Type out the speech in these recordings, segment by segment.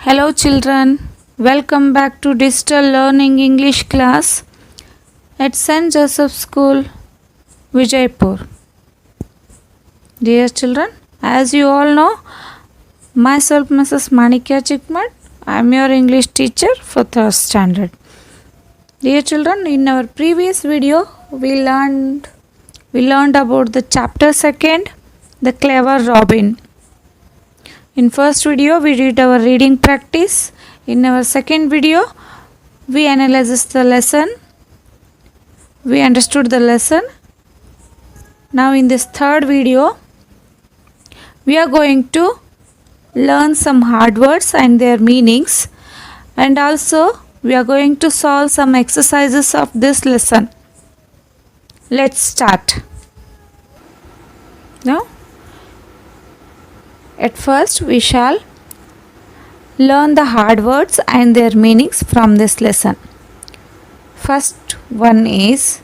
Hello children, welcome back to Digital Learning English class at St. Joseph School, Vijaypur. Dear children, as you all know, myself Mrs. Manikya Chikmat, I am your English teacher for 3rd standard. Dear children, in our previous video, we learned about the chapter 2nd, The Clever Robin. In first video, we did our reading practice. In our second video, we analyzed the lesson. We understood the lesson. Now in this third video, we are going to learn some hard words and their meanings, and also we are going to solve some exercises of this lesson. Let's start. Now, at first we shall learn the hard words and their meanings from this lesson. First one is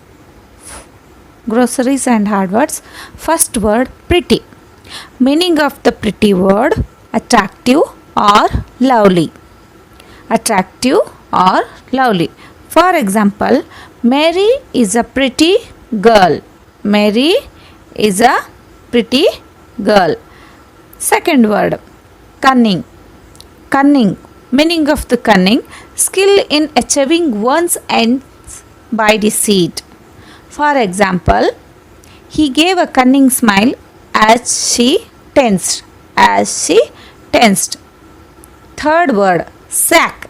groceries and hard words. First word, pretty. Meaning of the pretty word, attractive or lovely. Attractive or lovely. For example, Mary is a pretty girl. Mary is a pretty girl. Second word, cunning. Cunning. Meaning of the cunning, skill in achieving one's ends by deceit. For example, he gave a cunning smile as she tensed. As she tensed. Third word, sack.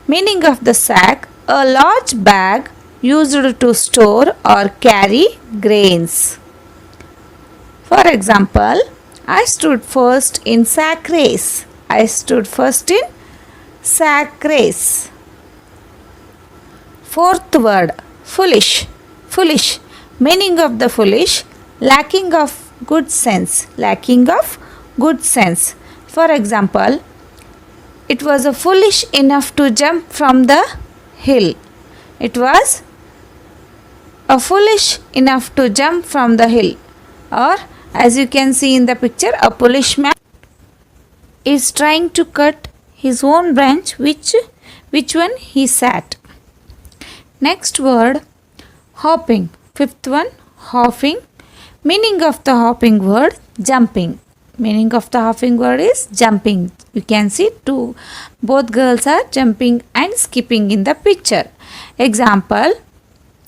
Meaning of the sack, a large bag used to store or carry grains. For example, I stood first in sack race. I stood first in sack race. Fourth word, foolish. Foolish. Meaning of the foolish, lacking of good sense. Lacking of good sense. For example, it was a foolish enough to jump from the hill. It was a foolish enough to jump from the hill. Or as you can see in the picture, a foolish man is trying to cut his own branch which one he sat. Next word, hopping. Fifth one, hopping. Meaning of the hopping word, jumping. Meaning of the hopping word is jumping. You can see both girls are jumping and skipping in the picture. Example,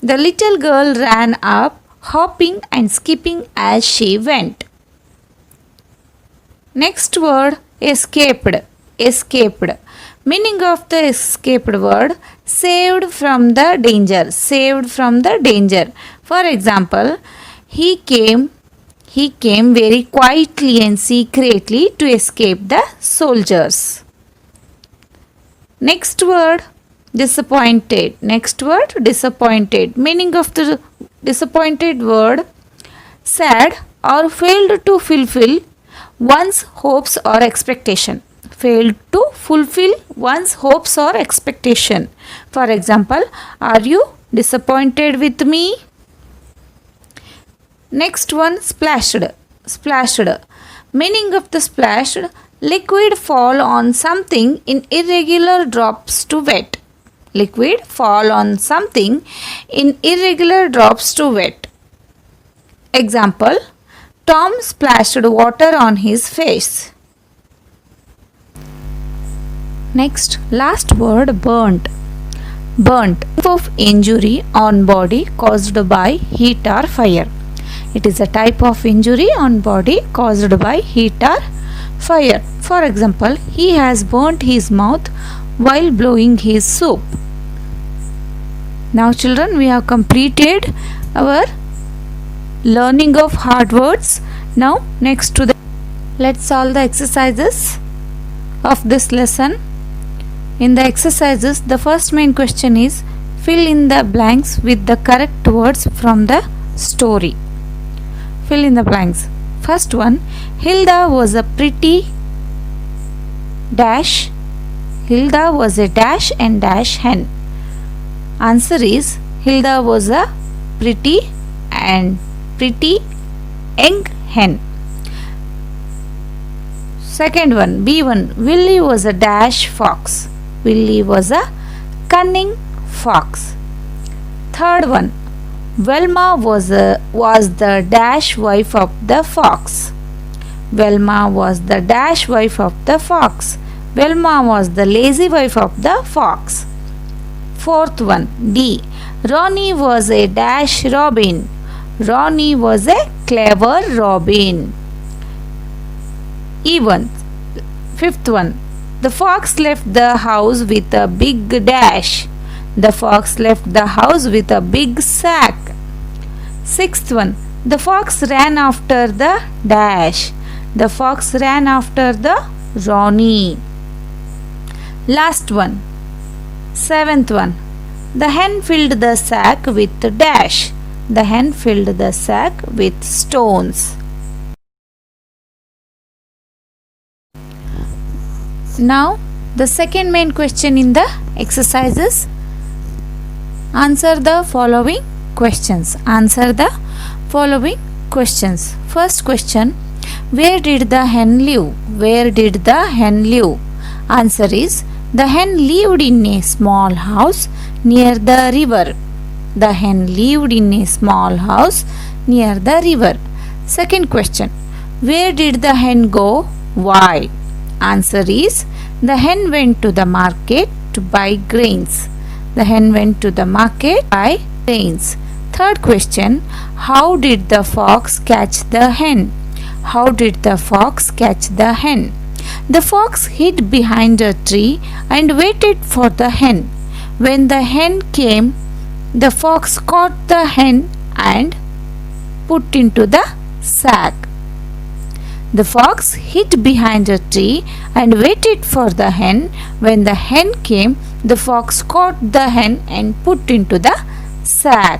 the little girl ran up, hopping and skipping as she went. Next word, escaped. Escaped. Meaning of the escaped word, saved from the danger. Saved from the danger. For example, he came very quietly and secretly to escape the soldiers. Next word, disappointed. Next word, disappointed. Meaning of the disappointed word, sad or failed to fulfill one's hopes or expectation. Failed to fulfill one's hopes or expectation. For example, are you disappointed with me? Next one, splashed. Splashed. Meaning of the splashed, liquid fall on something in irregular drops to wet. Liquid fall on something in irregular drops to wet. Example, Tom splashed water on his face. Next, last word, burnt. Burnt. Of injury on body caused by heat or fire. It is a type of injury on body caused by heat or fire. For example, he has burnt his mouth while blowing his soup. Now children, we have completed our learning of hard words. Now next to let's solve the exercises of this lesson. In the exercises, the first main question is fill in the blanks with the correct words from the story. Fill in the blanks. First one, Hilda was a pretty dash. Hilda was a dash and dash hen. Answer is Hilda was a pretty young hen. Second one, B1. Willie was a dash fox. Willie was a cunning fox. Third one, Velma was the dash wife of the fox. Velma was the dash wife of the fox. Velma was the lazy wife of the fox. Fourth one, D. Ronnie was a dash robin. Ronnie was a clever robin. Even. Fifth one, the fox left the house with a big dash. The fox left the house with a big sack. Sixth one, the fox ran after the dash. The fox ran after the Ronnie. Last one. Seventh one, the hen filled the sack with dash. The hen filled the sack with stones. Now, the second main question in the exercises. Answer the following questions. Answer the following questions. First question, where did the hen live? Where did the hen live? Answer is, the hen lived in a small house near the river. The hen lived in a small house near the river. Second question, where did the hen go? Why? Answer is, the hen went to the market to buy grains. The hen went to the market to buy grains. Third question, how did the fox catch the hen? How did the fox catch the hen? The fox hid behind a tree and waited for the hen. When the hen came, the fox caught the hen and put into the sack. The fox hid behind a tree and waited for the hen. When the hen came, the fox caught the hen and put into the sack.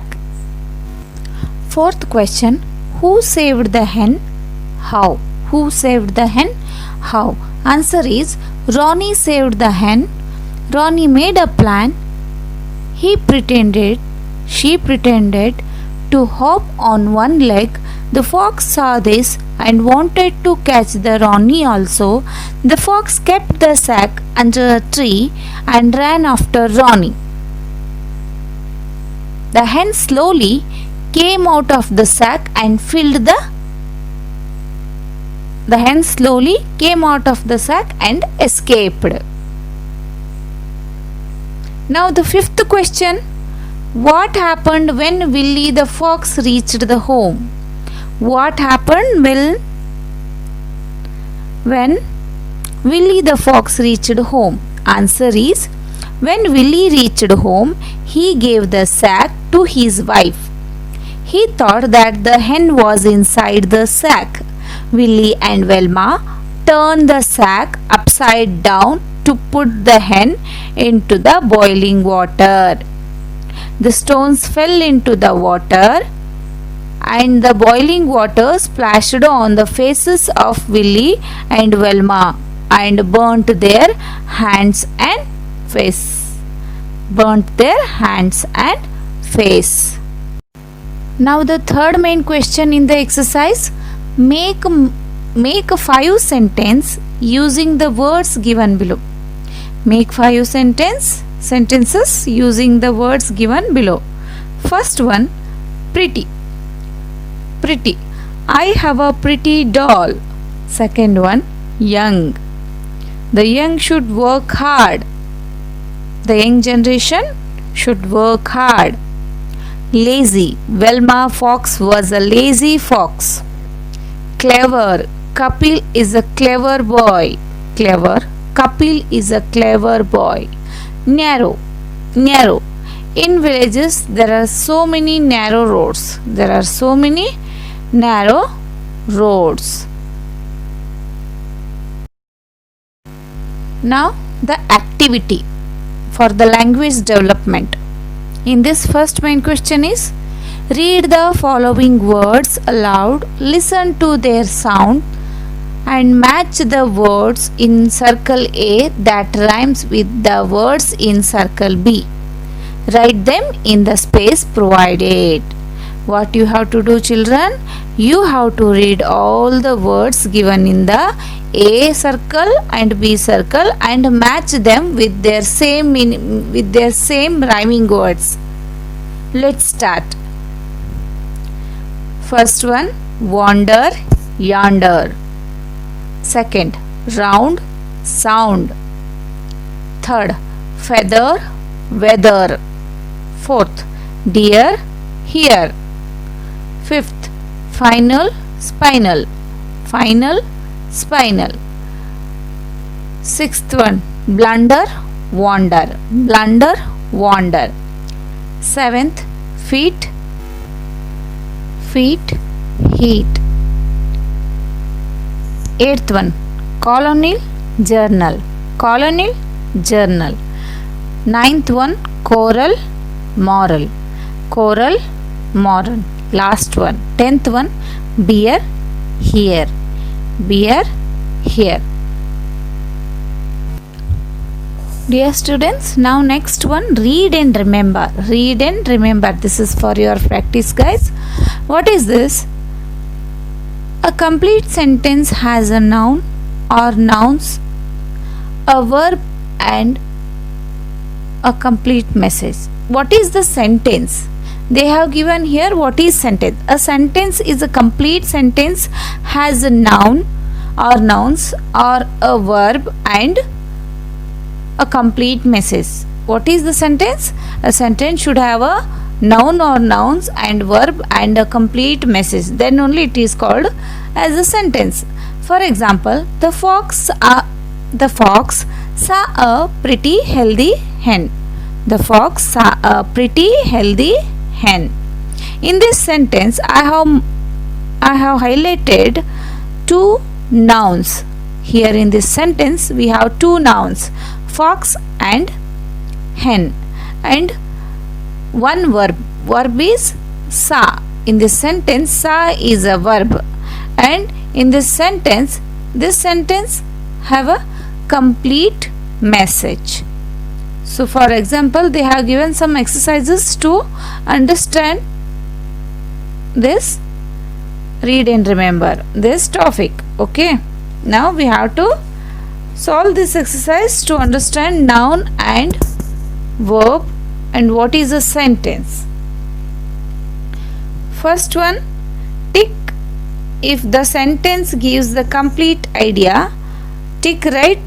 Fourth question, who saved the hen? How? Who saved the hen? How? Answer is, Ronnie saved the hen. Ronnie made a plan. She pretended to hop on one leg. The fox saw this and wanted to catch the Ronnie also. The fox kept the sack under a tree and ran after Ronnie. The hen slowly came out of the sack and filled the hen slowly came out of the sack and escaped. Now the fifth question, what happened when Willie the fox reached the home? What happened when Willie the fox reached home? Answer is, when Willie reached home, he gave the sack to his wife. He thought that the hen was inside the sack. Willie and Velma turned the sack upside down to put the hen into the boiling water. The stones fell into the water and the boiling water splashed on the faces of Willie and Velma and burnt their hands and face. Now the third main question in the exercise, make 5 sentences using the words given below. Make 5 sentences using the words given below. First one, pretty. Pretty. I have a pretty doll. Second one, young. The young should work hard. The young generation should work hard. Lazy. Velma Fox was a lazy fox. Clever. Kapil is a clever boy. Kapil is a clever boy. Narrow. Narrow. In villages there are so many narrow roads. Now the activity for the language development. In this first main question is, read the following words aloud, listen to their sound and match the words in circle A that rhymes with the words in circle B. Write them in the space provided. What you have to do, children? You have to read all the words given in the A circle and B circle and match them with their same rhyming words. Let's start. First one, wander, yonder. Second, round, sound. Third, feather, weather. Fourth, dear, here. Fifth, final, spinal. Final, spinal. Sixth one, blunder, wander. Blunder, wander. Seventh, feet, feet, heat. Eighth one, colonial, journal. Colonial, journal. Ninth one, choral, moral. Choral, moral. Last one, 10th one, beer, here. Beer, here. Dear students, now next one, read and remember. Read and remember. This is for your practice, guys. What is this? A complete sentence has a noun or nouns, a verb and a complete message. What is the sentence? They have given here what is sentence. A sentence is a complete sentence, has a noun or nouns or a verb and a complete message. What is the sentence? A sentence should have a noun or nouns and verb and a complete message. Then only it is called as a sentence. For example, the fox saw a pretty healthy hen. The fox saw a pretty healthy hen. In this sentence, I have highlighted two nouns. Here in this sentence, we have two nouns, fox and hen, and one verb. Verb is saw. In this sentence, saw is a verb, and in this sentence have a complete message. So for example, they have given some exercises to understand this, read and remember this topic. Okay, now we have to solve this exercise to understand noun and verb and what is a sentence. First one, tick if the sentence gives the complete idea. Tick right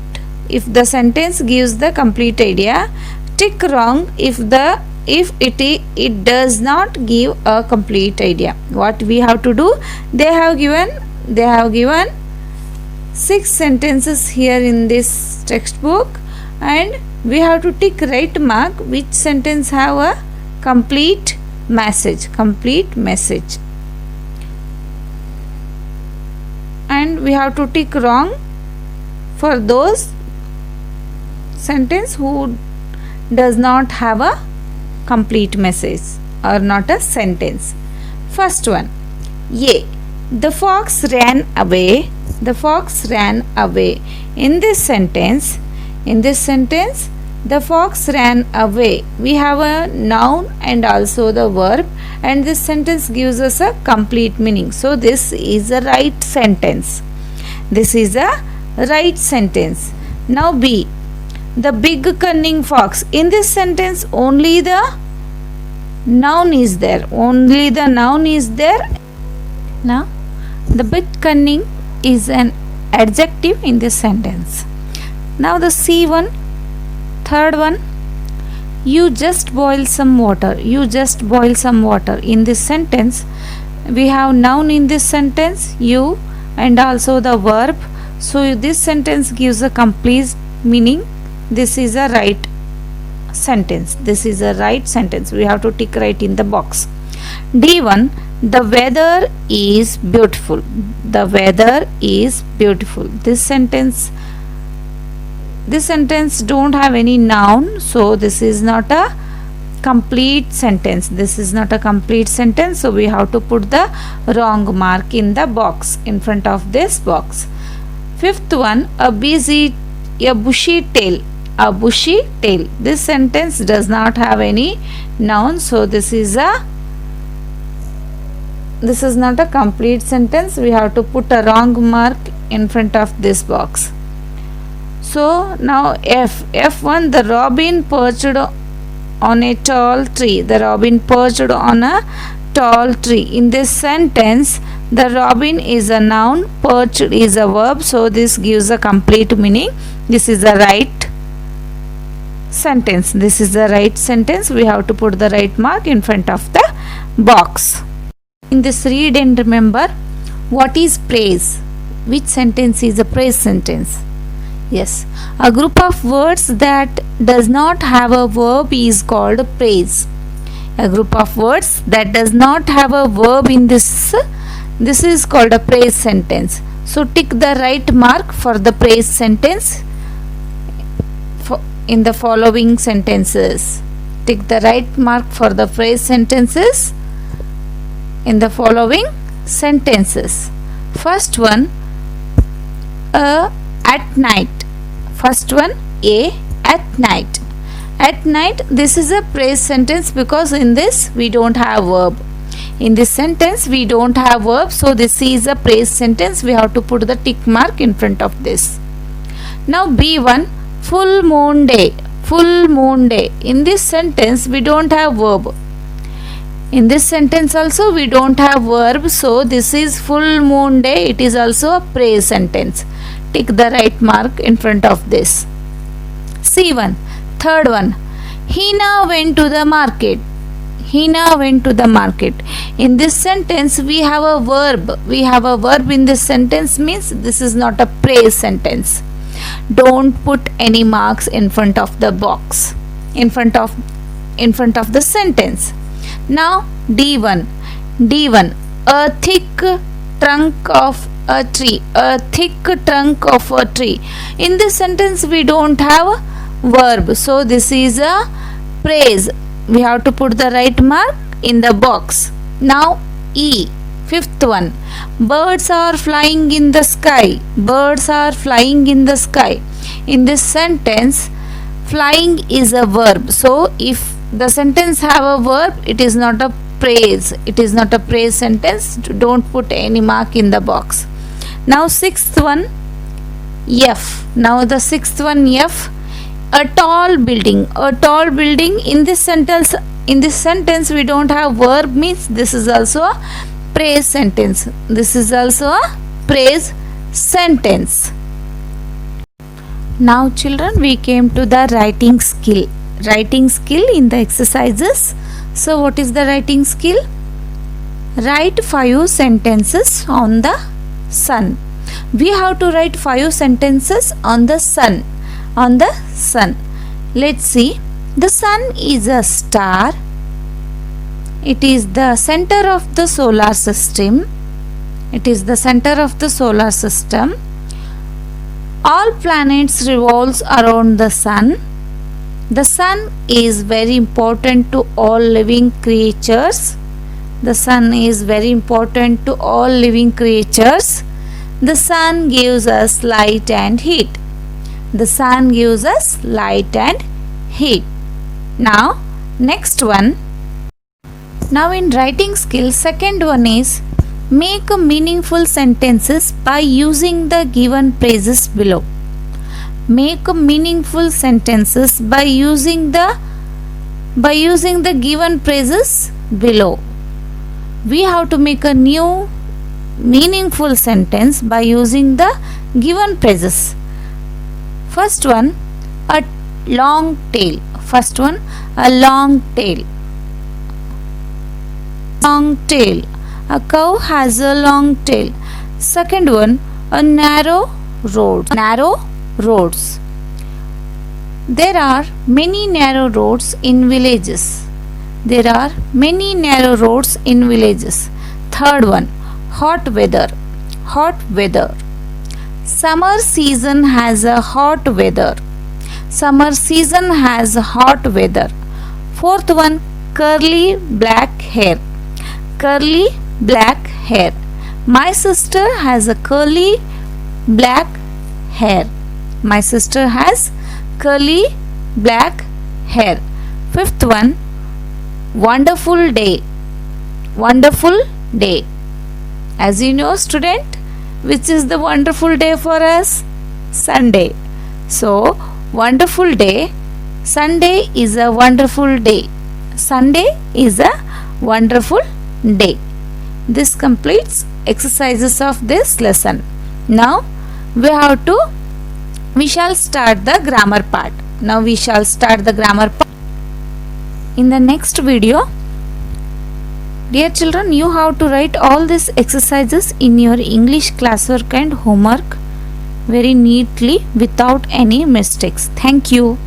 if the sentence gives the complete idea. Tick wrong if it does not give a complete idea. What we have to do? They have given 6 sentences here in this textbook, and we have to tick right mark which sentence have a complete message, and we have to tick wrong for those sentence who does not have a complete message or not a sentence. First one, A, the fox ran away. The fox ran away. In this sentence, the fox ran away, we have a noun and also the verb, and this sentence gives us a complete meaning. So this is a right sentence. This is a right sentence. Now B, the big cunning fox. In this sentence, only the noun is there. Now, the big cunning is an adjective in this sentence. Now the C one, third one, you just boil some water. In this sentence, we have noun in this sentence, you, and also the verb. So this sentence gives a complete meaning. This is a right sentence. We have to tick right in the box. D1, the weather is beautiful. This sentence don't have any noun, so this is not a complete sentence. So we have to put the wrong mark in the box, in front of this box. Fifth one, a bushy tail. This sentence does not have any noun, so this is a this is not a complete sentence. We have to put a wrong mark in front of this box. So now F1, the robin perched on a tall tree. The robin perched on a tall tree. In this sentence, the robin is a noun, perched is a verb, so this gives a complete meaning. This is the right sentence. This is the right sentence. We have to put the right mark in front of the box. In this, read and remember what is praise. Which sentence is a praise sentence? Yes, a group of words that does not have a verb is called praise. A group of words that does not have a verb in this is called a praise sentence. So tick the right mark for the praise sentence in the following sentences. Tick the right mark for the praise sentences in the following sentences. First one, at night. First one, A, at night. At night, this is a praise sentence because in this we don't have verb. In this sentence we don't have verb, so this is a praise sentence. We have to put the tick mark in front of this. Now B1, full moon day. Full moon day. In this sentence we don't have verb. In this sentence also we don't have verb, so this is full moon day. It is also a praise sentence. Tick the right mark in front of this. C1, third one, Hina went to the market. Hina went to the market. In this sentence we have a verb. We have a verb in this sentence, means this is not a praise sentence. Don't put any marks in front of the box, in front of the sentence. Now D1, a thick trunk of a tree. A thick trunk of a tree. In this sentence we don't have verb, so this is a praise. We have to put the right mark in the box. Now E, fifth one, birds are flying in the sky. Birds are flying in the sky. In this sentence flying is a verb, so if the sentence have a verb, it is not a praise. It is not a praise sentence. Don't put any mark in the box. Now sixth one, F. Now the sixth one, F, a tall building. A tall building. In this sentence we don't have verb, means this is also a praise sentence. This is also a praise sentence. Now children, we came to the writing skill. Writing skill in the exercises. So what is the writing skill? Write 5 sentences on the sun. We have to write 5 sentences on the sun. On the sun. Let's see. The sun is a star. It is the center of the solar system. It is the center of the solar system. All planets revolves around the sun. The sun is very important to all living creatures. The sun is very important to all living creatures. The sun gives us light and heat. The sun gives us light and heat. Now, next one. Now in writing skill, second one is make meaningful sentences by using the given phrases below. Make meaningful sentences by using the given phrases below. We have to make a new meaningful sentence by using the given phrases. First one, a long tail. First one, a long tail. Long tail. A cow has a long tail. Second one, a narrow road. Narrow roads. There are many narrow roads in villages. There are many narrow roads in villages. Third one, hot weather. Hot weather. Summer season has a hot weather. Summer season has hot weather. Fourth one, curly black hair. Curly black hair. My sister has a curly black hair. My sister has curly black hair. Fifth one, wonderful day. Wonderful day. As you know, student, which is the wonderful day for us? Sunday. So, wonderful day. Sunday is a wonderful day. Sunday is a wonderful day. This completes exercises of this lesson. Now, we shall start the grammar part. Now, we shall start the grammar part. In the next video, dear children, you have to write all these exercises in your English classwork and homework very neatly without any mistakes. Thank you.